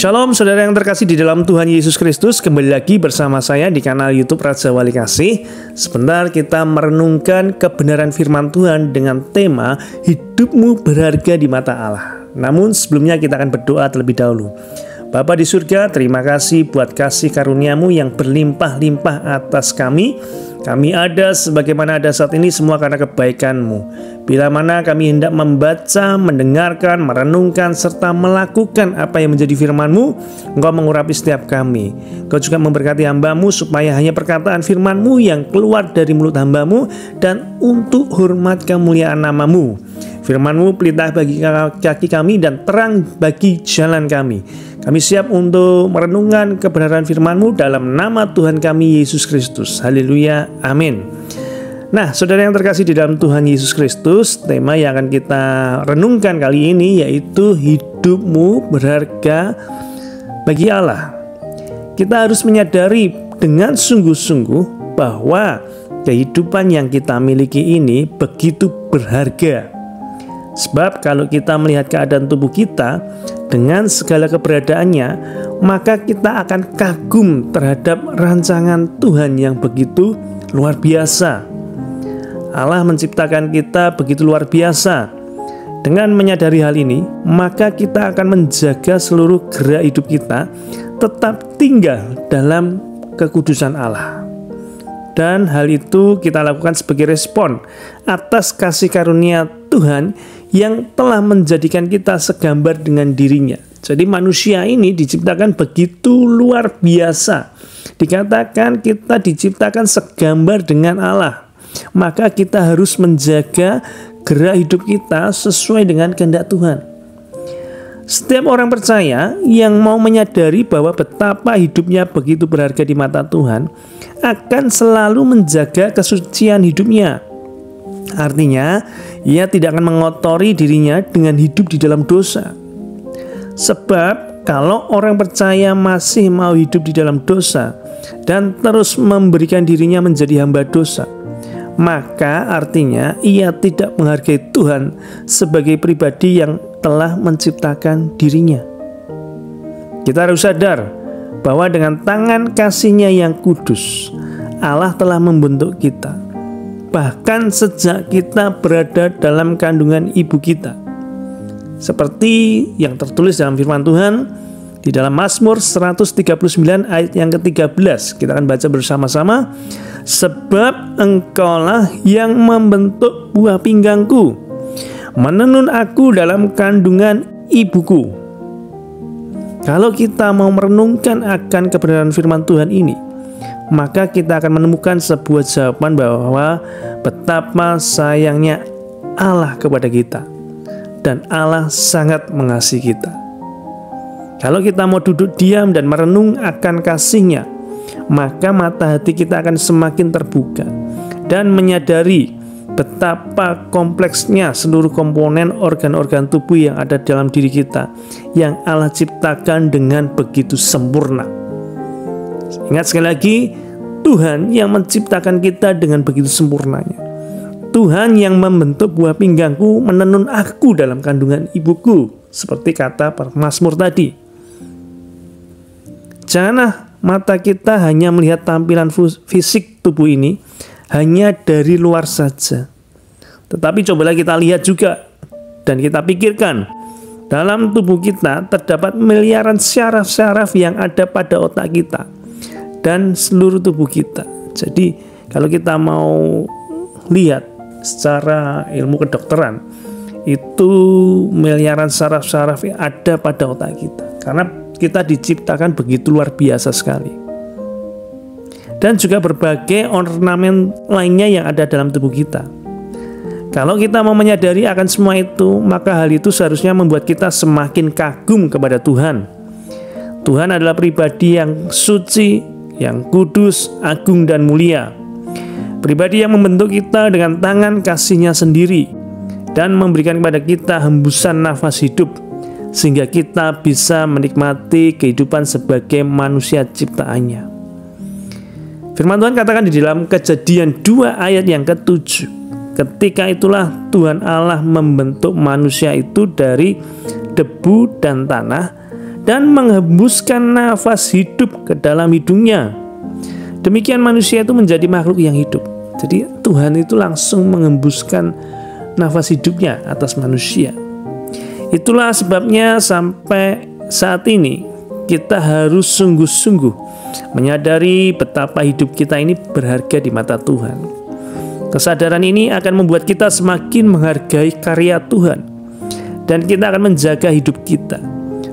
Shalom saudara yang terkasih di dalam Tuhan Yesus Kristus. Kembali lagi bersama saya di kanal YouTube Raja Wali Kasih. Sebentar kita merenungkan kebenaran firman Tuhan dengan tema hidupmu berharga di mata Allah. Namun sebelumnya kita akan berdoa terlebih dahulu. Bapa di surga, terima kasih buat kasih karunia-Mu yang berlimpah-limpah atas kami. Kami ada sebagaimana ada saat ini semua karena kebaikan-Mu. Bila mana kami hendak membaca, mendengarkan, merenungkan, serta melakukan apa yang menjadi firman-Mu, Engkau mengurapi setiap kami. Engkau juga memberkati hamba-Mu supaya hanya perkataan firman-Mu yang keluar dari mulut hamba-Mu dan untuk hormat kemuliaan nama-Mu. Firman-Mu pelita bagi kaki kami dan terang bagi jalan kami. Kami siap untuk merenungkan kebenaran firman-Mu dalam nama Tuhan kami Yesus Kristus. Haleluya, amin. Nah, saudara yang terkasih di dalam Tuhan Yesus Kristus, tema yang akan kita renungkan kali ini yaitu hidupmu berharga bagi Allah. Kita harus menyadari dengan sungguh-sungguh bahwa kehidupan yang kita miliki ini begitu berharga. Sebab kalau kita melihat keadaan tubuh kita dengan segala keberadaannya, maka kita akan kagum terhadap rancangan Tuhan yang begitu luar biasa. Allah menciptakan kita begitu luar biasa. Dengan menyadari hal ini, maka kita akan menjaga seluruh gerak hidup kita tetap tinggal dalam kekudusan Allah. Dan hal itu kita lakukan sebagai respon atas kasih karunia Tuhan yang telah menjadikan kita segambar dengan dirinya. Jadi manusia ini diciptakan begitu luar biasa. Dikatakan kita diciptakan segambar dengan Allah. Maka kita harus menjaga gerak hidup kita sesuai dengan kehendak Tuhan. Setiap orang percaya yang mau menyadari bahwa betapa hidupnya begitu berharga di mata Tuhan akan selalu menjaga kesucian hidupnya. Artinya, ia tidak akan mengotori dirinya dengan hidup di dalam dosa. Sebab kalau orang percaya masih mau hidup di dalam dosa dan terus memberikan dirinya menjadi hamba dosa, maka artinya ia tidak menghargai Tuhan sebagai pribadi yang telah menciptakan dirinya. Kita harus sadar bahwa dengan tangan kasih-Nya yang kudus, Allah telah membentuk kita. Bahkan sejak kita berada dalam kandungan ibu kita. Seperti yang tertulis dalam firman Tuhan di dalam Mazmur 139 ayat yang ke-13. Kita akan baca bersama-sama. Sebab Engkaulah yang membentuk buah pinggangku, menenun aku dalam kandungan ibuku. Kalau kita mau merenungkan akan kebenaran firman Tuhan ini, maka kita akan menemukan sebuah jawaban bahwa betapa sayangnya Allah kepada kita. Dan Allah sangat mengasihi kita. Kalau kita mau duduk diam dan merenung akan kasih-Nya, maka mata hati kita akan semakin terbuka dan menyadari betapa kompleksnya seluruh komponen organ-organ tubuh yang ada dalam diri kita yang Allah ciptakan dengan begitu sempurna. Ingat sekali lagi, Tuhan yang menciptakan kita dengan begitu sempurnanya. Tuhan yang membentuk buah pinggangku, menenun aku dalam kandungan ibuku, seperti kata Mazmur tadi. Janganlah mata kita hanya melihat tampilan fisik tubuh ini hanya dari luar saja. Tetapi cobalah kita lihat juga dan kita pikirkan, dalam tubuh kita terdapat miliaran syaraf-syaraf yang ada pada otak kita dan seluruh tubuh kita. Jadi kalau kita mau lihat secara ilmu kedokteran, itu miliaran syaraf-syaraf yang ada pada otak kita, karena kita diciptakan begitu luar biasa sekali. Dan juga berbagai ornamen lainnya yang ada dalam tubuh kita. Kalau kita mau menyadari akan semua itu, maka hal itu seharusnya membuat kita semakin kagum kepada Tuhan. Tuhan adalah pribadi yang suci, yang kudus, agung dan mulia. Pribadi yang membentuk kita dengan tangan kasih-Nya sendiri dan memberikan kepada kita hembusan nafas hidup sehingga kita bisa menikmati kehidupan sebagai manusia ciptaannya. Firman Tuhan katakan di dalam Kejadian 2 ayat yang ke-7, ketika itulah Tuhan Allah membentuk manusia itu dari debu dan tanah dan menghembuskan nafas hidup ke dalam hidungnya. Demikian manusia itu menjadi makhluk yang hidup. Jadi Tuhan itu langsung menghembuskan nafas hidupnya atas manusia. Itulah sebabnya sampai saat ini kita harus sungguh-sungguh menyadari betapa hidup kita ini berharga di mata Tuhan. Kesadaran ini akan membuat kita semakin menghargai karya Tuhan, dan kita akan menjaga hidup kita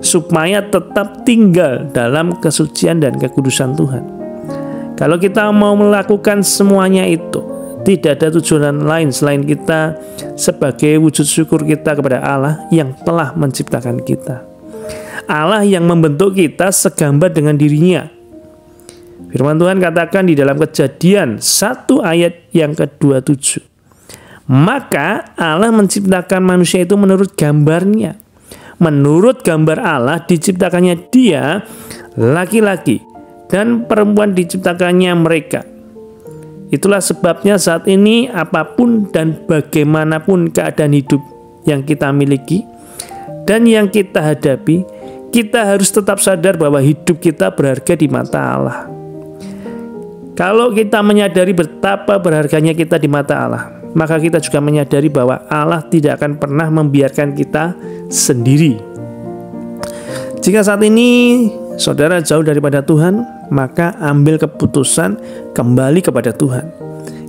supaya tetap tinggal dalam kesucian dan kekudusan Tuhan. Kalau kita mau melakukan semuanya itu, tidak ada tujuan lain selain kita sebagai wujud syukur kita kepada Allah yang telah menciptakan kita, Allah yang membentuk kita segambar dengan dirinya. Firman Tuhan katakan di dalam Kejadian 1 ayat yang ke-27, maka Allah menciptakan manusia itu menurut gambarnya. Menurut gambar Allah diciptakannya dia, laki-laki dan perempuan diciptakannya mereka. Itulah sebabnya saat ini apapun dan bagaimanapun keadaan hidup yang kita miliki dan yang kita hadapi, kita harus tetap sadar bahwa hidup kita berharga di mata Allah. Kalau kita menyadari betapa berharganya kita di mata Allah, maka kita juga menyadari bahwa Allah tidak akan pernah membiarkan kita sendiri. Jika saat ini saudara jauh daripada Tuhan, maka ambil keputusan kembali kepada Tuhan.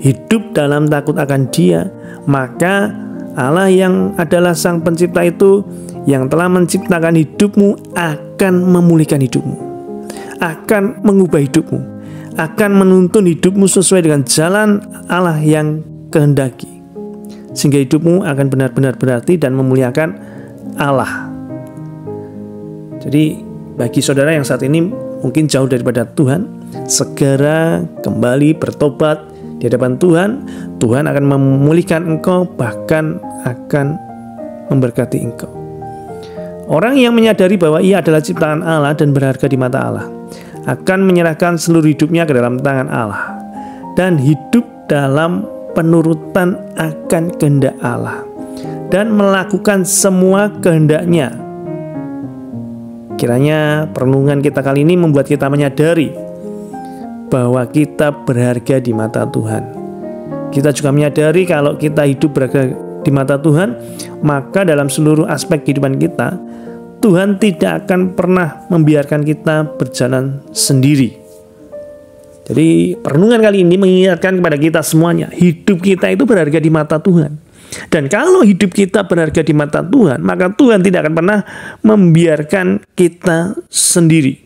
Hidup dalam takut akan Dia, maka Allah yang adalah Sang Pencipta itu, yang telah menciptakan hidupmu, akan memulihkan hidupmu, akan mengubah hidupmu, akan menuntun hidupmu sesuai dengan jalan Allah yang kehendaki, sehingga hidupmu akan benar-benar berarti dan memuliakan Allah. Jadi bagi saudara yang saat ini mungkin jauh daripada Tuhan, segera kembali bertobat di hadapan Tuhan. Tuhan akan memulihkan engkau, bahkan akan memberkati engkau. Orang yang menyadari bahwa ia adalah ciptaan Allah dan berharga di mata Allah akan menyerahkan seluruh hidupnya ke dalam tangan Allah dan hidup dalam penurutan akan kehendak Allah dan melakukan semua kehendaknya. Kiranya perenungan kita kali ini membuat kita menyadari bahwa kita berharga di mata Tuhan. Kita juga menyadari kalau kita hidup berharga di mata Tuhan, maka dalam seluruh aspek kehidupan kita, Tuhan tidak akan pernah membiarkan kita berjalan sendiri. Jadi perenungan kali ini mengingatkan kepada kita semuanya, hidup kita itu berharga di mata Tuhan. Dan kalau hidup kita berharga di mata Tuhan, maka Tuhan tidak akan pernah membiarkan kita sendiri.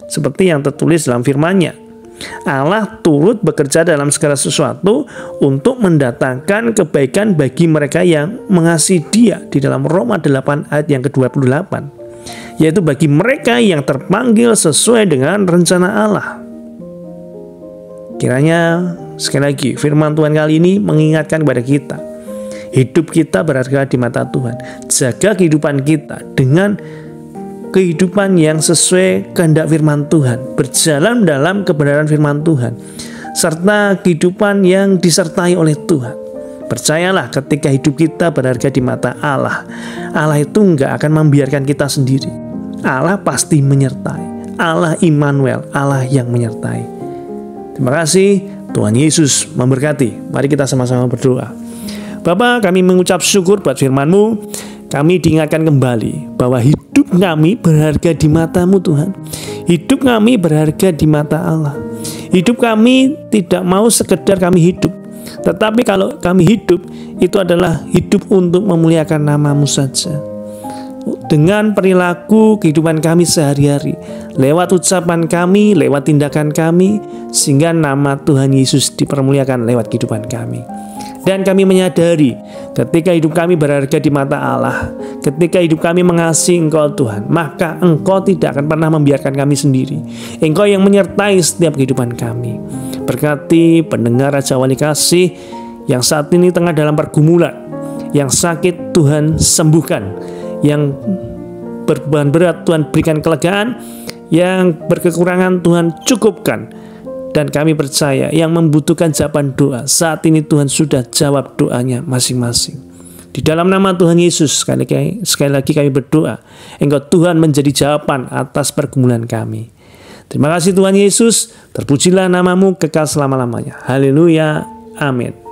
Seperti yang tertulis dalam firman-Nya, Allah turut bekerja dalam segala sesuatu untuk mendatangkan kebaikan bagi mereka yang mengasihi Dia, di dalam Roma 8 ayat yang ke-28, yaitu bagi mereka yang terpanggil sesuai dengan rencana Allah. Kiranya sekali lagi firman Tuhan kali ini mengingatkan kepada kita, hidup kita berharga di mata Tuhan. Jaga kehidupan kita dengan kehidupan yang sesuai kehendak firman Tuhan, berjalan dalam kebenaran firman Tuhan, serta kehidupan yang disertai oleh Tuhan. Percayalah, ketika hidup kita berharga di mata Allah, Allah itu enggak akan membiarkan kita sendiri. Allah pasti menyertai. Allah Immanuel, Allah yang menyertai. Terima kasih, Tuhan Yesus memberkati. Mari kita sama-sama berdoa. Bapa, kami mengucap syukur buat firman-Mu. Kami diingatkan kembali bahwa hidup kami berharga di mata-Mu, Tuhan. Hidup kami berharga di mata Allah. Hidup kami tidak mau sekedar kami hidup, tetapi kalau kami hidup, itu adalah hidup untuk memuliakan nama-Mu saja. Dengan perilaku kehidupan kami sehari-hari, lewat ucapan kami, lewat tindakan kami, sehingga nama Tuhan Yesus dipermuliakan lewat kehidupan kami. Dan kami menyadari ketika hidup kami berharga di mata Allah, ketika hidup kami mengasihi Engkau Tuhan, maka Engkau tidak akan pernah membiarkan kami sendiri. Engkau yang menyertai setiap kehidupan kami. Berkati pendengar Raja Wali Kasih yang saat ini tengah dalam pergumulan, yang sakit Tuhan sembuhkan, yang berbeban berat Tuhan berikan kelegaan, yang berkekurangan Tuhan cukupkan. Dan kami percaya yang membutuhkan jawaban doa, saat ini Tuhan sudah jawab doanya masing-masing. Di dalam nama Tuhan Yesus, sekali lagi kami berdoa, Engkau Tuhan menjadi jawaban atas pergumulan kami. Terima kasih Tuhan Yesus, terpujilah namamu kekal selama-lamanya. Haleluya, amin.